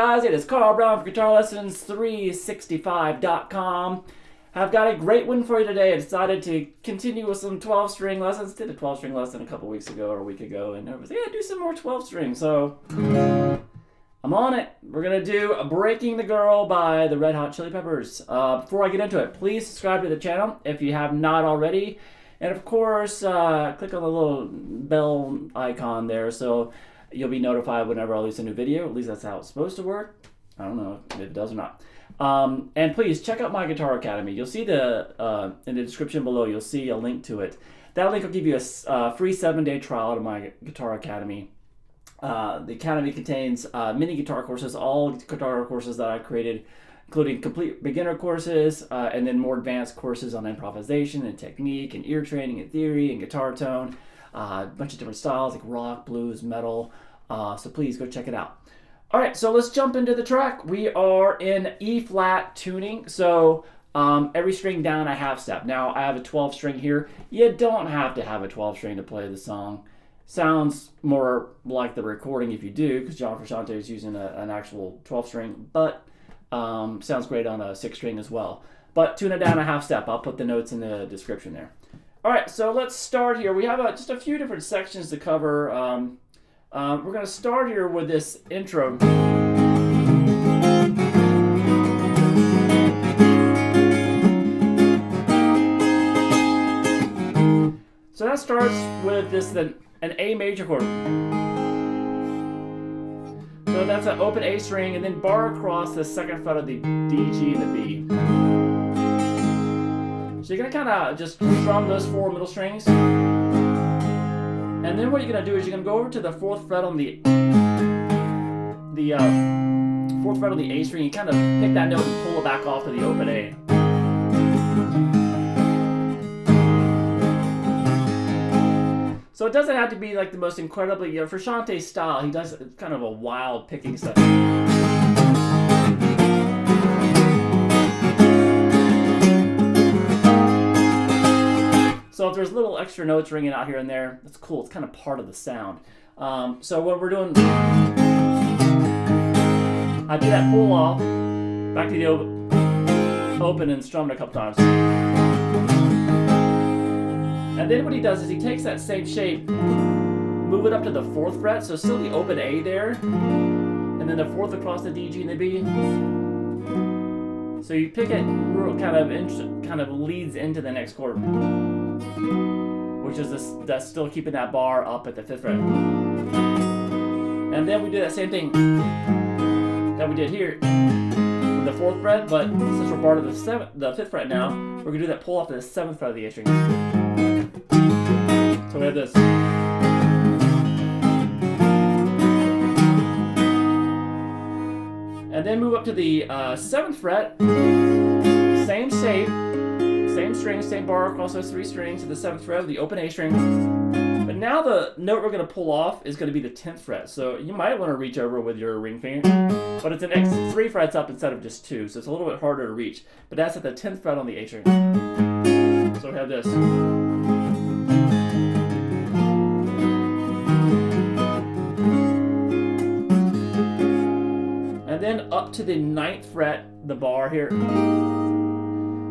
guys? It is Carl Brown for GuitarLessons365.com. I've got a great one for you today. I decided to continue with some 12-string lessons. Did a 12-string lesson a couple weeks ago or a week ago, and I was do some more 12-string. So I'm on it. We're gonna do "Breaking the Girl" by the Red Hot Chili Peppers. Before I get into it, please subscribe to the channel if you have not already, and of course, click on the little bell icon there so you'll be notified whenever I release a new video. At least that's how it's supposed to work. I don't know if it does or not. And please check out my Guitar Academy. You'll see the in the description below, you'll see a link to it. That link will give you a free 7-day trial to my Guitar Academy. The Academy contains many guitar courses, all guitar courses that I created, including complete beginner courses, and then more advanced courses on improvisation and technique and ear training and theory and guitar tone. A bunch of different styles like rock, blues, metal. So please go check it out. All right, so let's jump into the track. We are in E-flat tuning, so every string down a half step. Now, I have a 12-string here. You don't have to have a 12-string to play the song. Sounds more like the recording if you do, because John Frusciante is using an actual 12-string, but sounds great on a 6-string as well. But tune it down a half step. I'll put the notes in the description there. All right, so let's start here. We have just a few different sections to cover. We're going to start here with this intro. So that starts with an A major chord. So that's an open A string, and then bar across the second fret of the D, G, and the B. So you're going to kind of just strum those 4 middle strings. And then what you're going to do is you're going to go over to the 4th fret on the 4th fret on the A string. You kind of pick that note and pull it back off to the open A. So it doesn't have to be like the most incredibly, Frusciante style. He does kind of a wild picking stuff. So if there's little extra notes ringing out here and there, that's cool. It's kind of part of the sound. So what we're doing, I do that pull off, back to the open and strum it a couple times. And then what he does is he takes that same shape, move it up to the 4th fret, so still the open A there, and then the 4th across the D, G, and the B. So you pick it, kind of leads into the next chord, which is that's still keeping that bar up at the 5th fret. And then we do that same thing that we did here with the 4th fret, but since we're barred to the 5th fret now, we're gonna do that pull off to the 7th fret of the A string. So we have this. And then move up to the 7th fret, same shape, same string, same bar across those 3 strings to the 7th fret of the open A string. But now the note we're going to pull off is going to be the 10th fret. So you might want to reach over with your ring finger, but it's an extra 3 frets up instead of just 2, so it's a little bit harder to reach. But that's at the 10th fret on the A string. So we have this. And then up to the 9th fret, the bar here.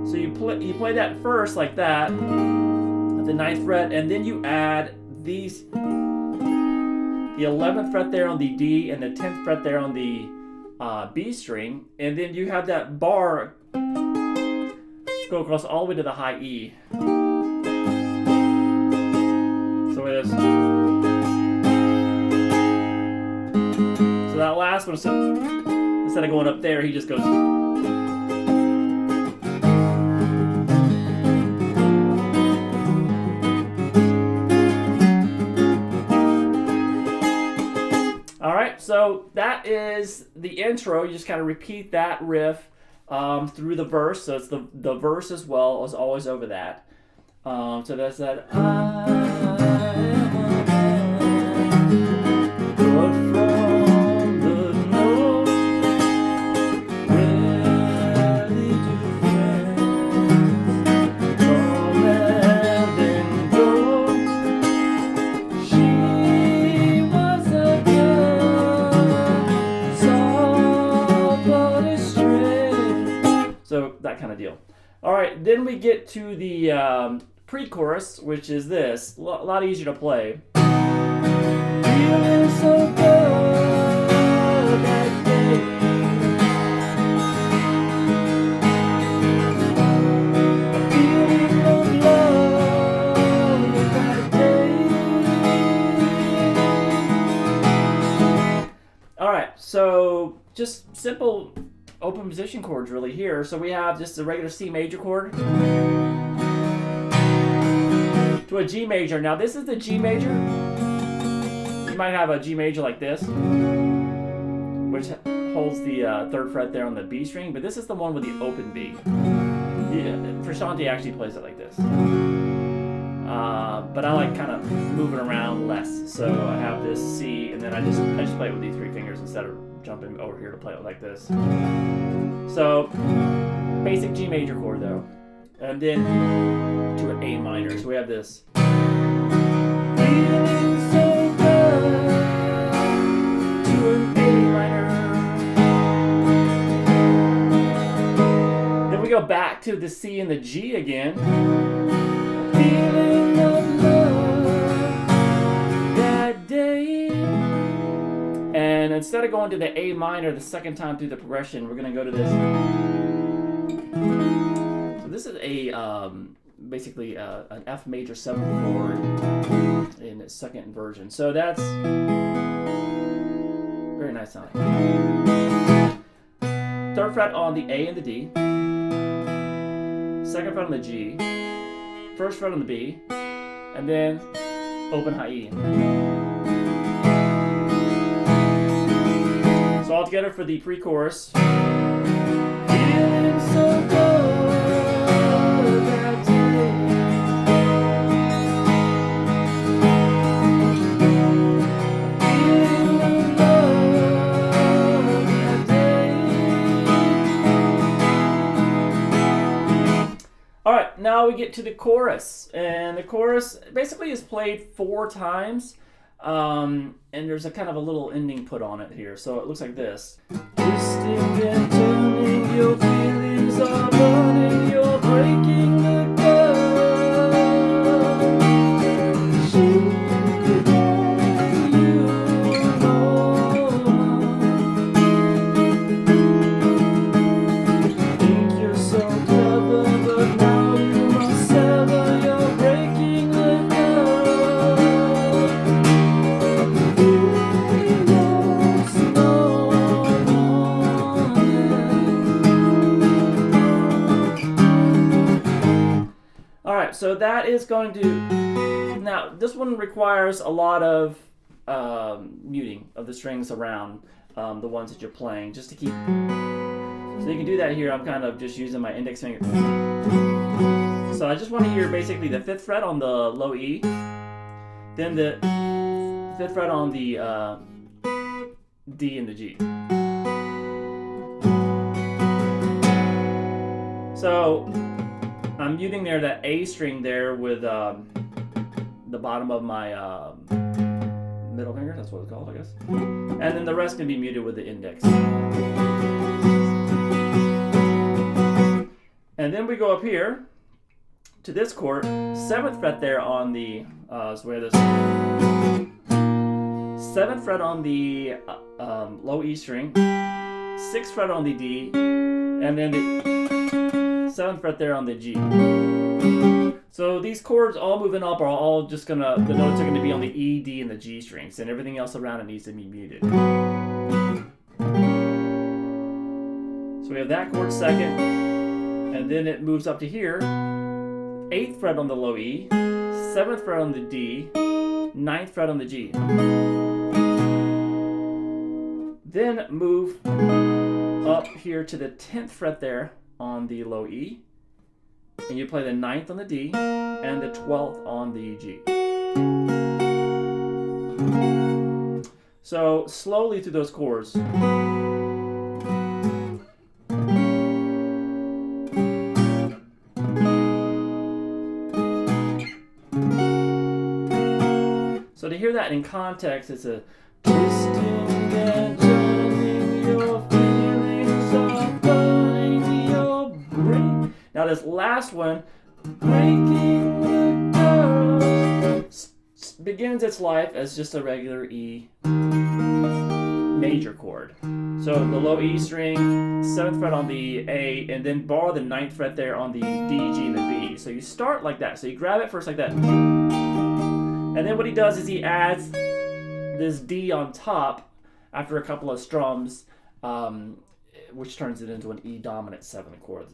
So you play that first like that, at the 9th fret, and then you add these, the 11th fret there on the D and the 10th fret there on the B string, and then you have that bar go across all the way to the high E. So it is. So that last one, instead of going up there, he just goes. All right, so that is the intro. You just kind of repeat that riff through the verse. So it's the verse as well as always over that. So that's that. that kind of deal. All right, then we get to the pre-chorus, which is this. A lot easier to play. Feeling so good that day. Feeling of love that day. All right, so just simple open position chords really here. So we have just a regular C major chord to a G major. Now this is the G major. You might have a G major like this, which holds the 3rd fret there on the B string, but this is the one with the open B. Frusciante actually plays it like this. But I like kind of moving around less. So I have this C, and then I just play it with these 3 fingers instead of jumping over here to play it like this. So basic G major chord though, and then to an A minor. So we have this. Feeling so good to an A minor. Then we go back to the C and the G again. Feeling of love that day. And instead of going to the A minor the second time through the progression, we're going to go to this. So this is a basically an F major 7th chord in its second version. So that's very nice sounding. 3rd fret on the A and the D. 2nd fret on the G. 1st fret on the B. And then open high E. So all together for the pre-chorus. Feeling so good that day. Feeling love that day. All right, now we get to the chorus, and the chorus basically is played 4 times. And there's a kind of a little ending put on it here. So it looks like this. Twisting and turning, your feelings are burning, you're breaking the girl. You think you're so clever, but now you must sever, you're breaking the girl. Alright, so that is going to... Now, this one requires a lot of muting of the strings around the ones that you're playing, just to keep... So you can do that here. I'm kind of just using my index finger. So I just want to hear basically the 5th fret on the low E, then the 5th fret on the D and the G. So I'm muting there that A string there with the bottom of my middle finger. That's what it's called, I guess. And then the rest can be muted with the index. And then we go up here to this chord, 7th fret there on the, so we have this 7th fret on the low E string, 6th fret on the D, and then the 7th fret there on the G. So these chords all moving up are all just gonna, the notes are gonna be on the E, D, and the G strings, and everything else around it needs to be muted. So we have that chord second, and then it moves up to here, 8th fret on the low E, 7th fret on the D, 9th fret on the G. Then move up here to the 10th fret there on the low E, and you play the 9th on the D and the 12th on the G. So slowly through those chords. So to hear that in context, it's a twisting and turning, your feelings are burning, you're breaking. Now this last one, breaking the girl, begins its life as just a regular E major chord. So the low E string, 7th fret on the A, and then borrow the 9th fret there on the D, G, and the B. So you start like that. So you grab it first like that. And then what he does is he adds this D on top after a couple of strums, which turns it into an E dominant 7th chord.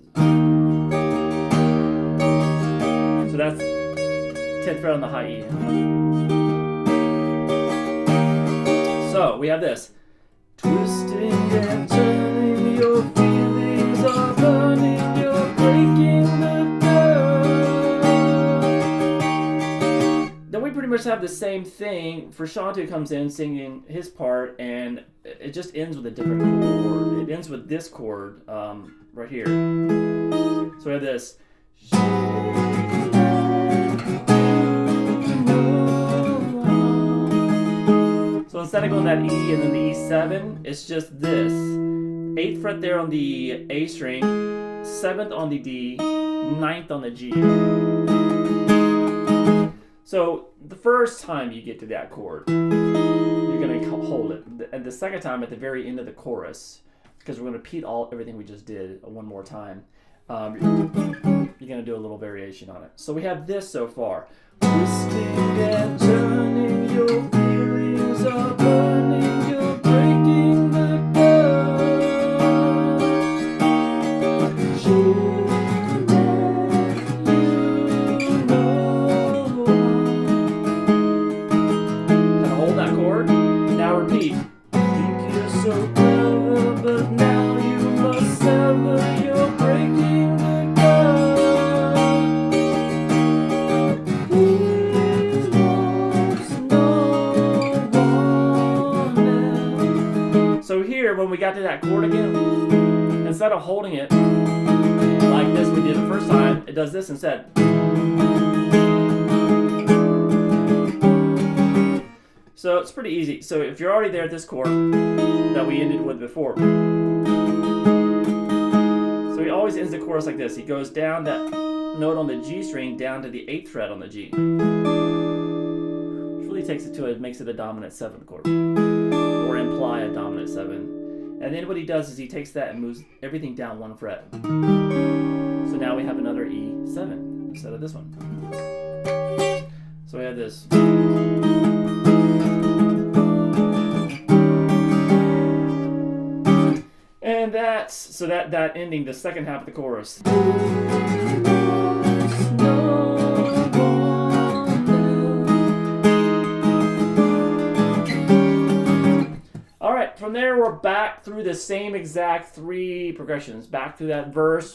So that's 10th fret on the high E. So we have this. Twisting and turning, your feelings are burning, you're breaking the girl. Then we pretty much have the same thing. Frusciante comes in singing his part, and it just ends with a different chord. It ends with this chord right here. So we have this. So instead of going that E and then the E7, it's just this. 8th fret there on the A string, 7th on the D, 9th on the G. So the first time you get to that chord, you're going to hold it. And the second time at the very end of the chorus, because we're going to repeat everything we just did one more time, you're going to do a little variation on it. So we have this so far. Twisting and turning, your feelings are burning, you're breaking the girl. She let you know. Kind of hold that chord. Now repeat. Think you're so clever, but now you must sever, you're breaking the So here, when we got to that chord again, instead of holding it like this we did the first time, it does this instead. So it's pretty easy. So if you're already there at this chord that we ended with before, so he always ends the chorus like this. He goes down that note on the G string down to the 8th fret on the G, which really takes it to makes it a dominant 7th chord, or imply a dominant 7. And then what he does is he takes that and moves everything down 1 fret. So now we have another E7 instead of this one. So we have this. And that's, so that ending, the second half of the chorus. From there, we're back through the same exact 3 progressions. Back through that verse.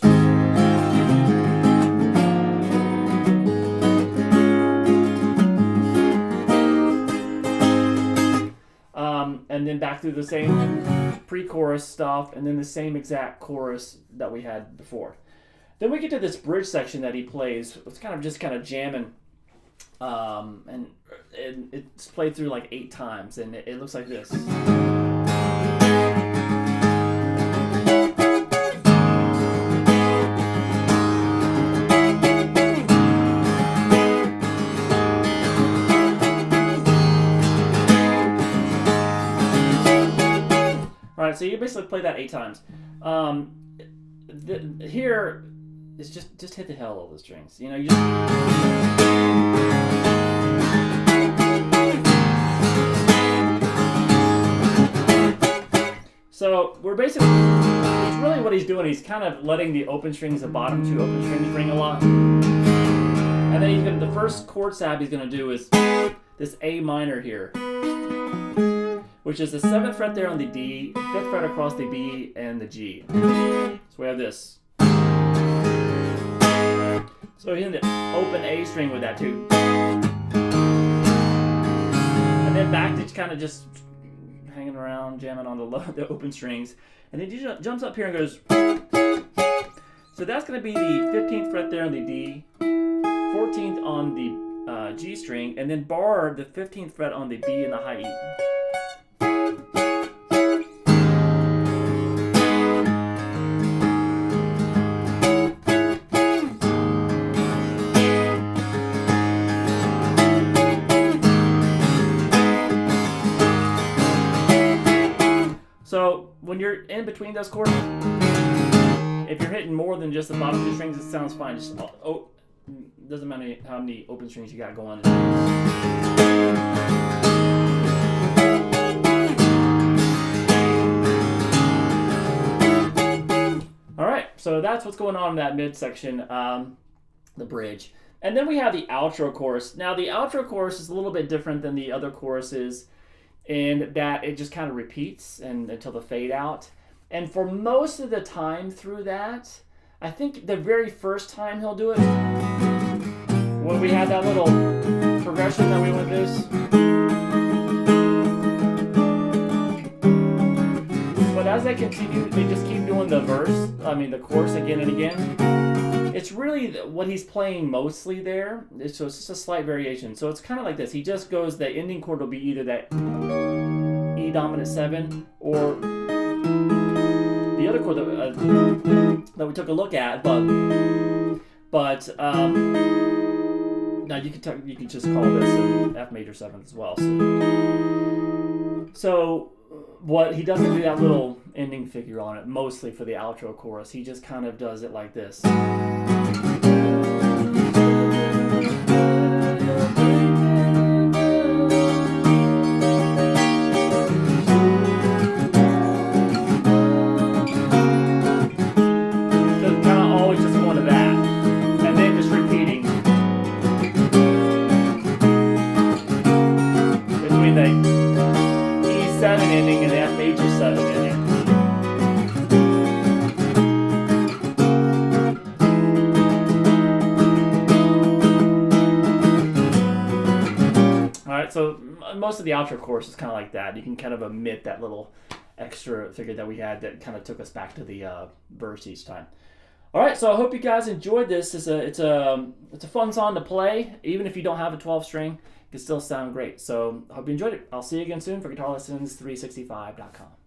And then back through the same pre-chorus stuff, and then the same exact chorus that we had before. Then we get to this bridge section that he plays. It's kind of jamming. And it's played through like 8 times, and it looks like this. Alright, so you basically play that 8 times. Here is just hit the hell out of the strings. You know, you just... So we're basically, it's really what he's doing. He's kind of letting the open strings, the bottom 2 open strings, ring a lot. And then the first chord stab he's going to do is this A minor here, which is the 7th fret there on the D, 5th fret across the B and the G. So we have this. So he's in the open A string with that too. And then back to kind of just hanging around, jamming on the open strings. And then he jumps up here and goes. So that's going to be the 15th fret there on the D, 14th on the G string, and then bar the 15th fret on the B and the high E. when you're in between those chords, if you're hitting more than just the bottom two strings, it sounds fine. Just doesn't matter how many open strings you got going. All right, so that's what's going on in that midsection, the bridge. And then we have the outro chorus. Now the outro chorus is a little bit different than the other choruses in that it just kind of repeats until the fade out. And for most of the time through that, I think the very first time he'll do it, when we had that little progression that we went this. But as they continue, they just keep doing the chorus again and again. It's really what he's playing mostly there. So it's just a slight variation. So it's kind of like this. He just goes, the ending chord will be either that E dominant 7 or the other chord that we took a look at, but now you can just call this an F major 7 as well. So what he doesn't do that little ending figure on it mostly for the outro chorus. He just kind of does it like this. Ending and F major 7 ending. Alright, so most of the outro chorus is kind of like that. You can kind of omit that little extra figure that we had that kind of took us back to the verse each time. Alright, so I hope you guys enjoyed this. It's a fun song to play. Even if you don't have a 12 string, it can still sound great. So I hope you enjoyed it. I'll see you again soon for GuitarLessons365.com.